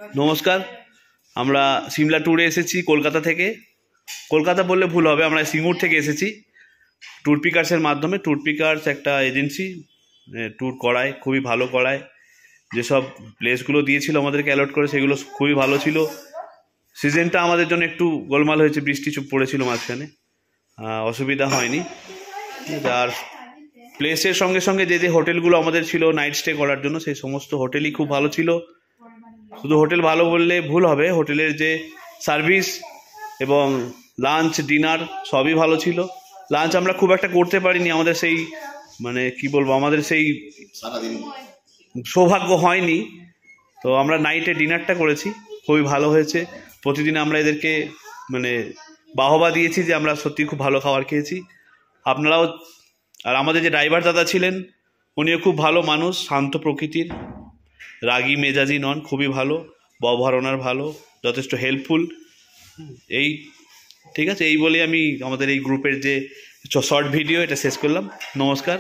নমস্কার, আমরা সিমলা ট্যুরে এসেছি কলকাতা থেকে। কলকাতা বললে ভুল হবে, আমরা সিঙ্গুর থেকে এসেছি ট্যুর পিকার্সের মাধ্যমে। ট্যুর পিকার্স একটা এজেন্সি, ট্যুর করায়, খুবই ভালো করায়। যেসব প্লেসগুলো দিয়েছিল আমাদেরকে অ্যালট করে, সেগুলো খুবই ভালো ছিল। সিজনটা আমাদের জন্য একটু গোলমাল হয়েছে, বৃষ্টি চুপ পড়েছিল মাঝখানে, অসুবিধা হয়নি। আর প্লেসের সঙ্গে সঙ্গে যে যে হোটেলগুলো আমাদের ছিল নাইট স্টে করার জন্য, সেই সমস্ত হোটেলই খুব ভালো ছিল। শুধু হোটেল ভালো বললে ভুল হবে, হোটেলের যে সার্ভিস এবং লাঞ্চ ডিনার সবই ভালো ছিল। লাঞ্চ আমরা খুব একটা করতে পারিনি, আমাদের সেই কি বলবো, আমাদের সেই সৌভাগ্য হয়নি। তো আমরা নাইটে ডিনারটা করেছি, খুবই ভালো হয়েছে। প্রতিদিন আমরা এদেরকে বাহবা দিয়েছি যে আমরা সত্যি খুব ভালো খাবার খেয়েছি। আপনারাও। আর আমাদের যে ড্রাইভার দাদা ছিলেন, উনিও খুব ভালো মানুষ, শান্ত প্রকৃতির, রাগী মেজাজি নন, খুবই ভালো, ব্যবহারনার ভালো, যথেষ্ট হেল্পফুল। এই ঠিক আছে, এই বলে আমি আমাদের এই গ্রুপের যে শর্ট ভিডিও এটা শেষ করলাম। নমস্কার।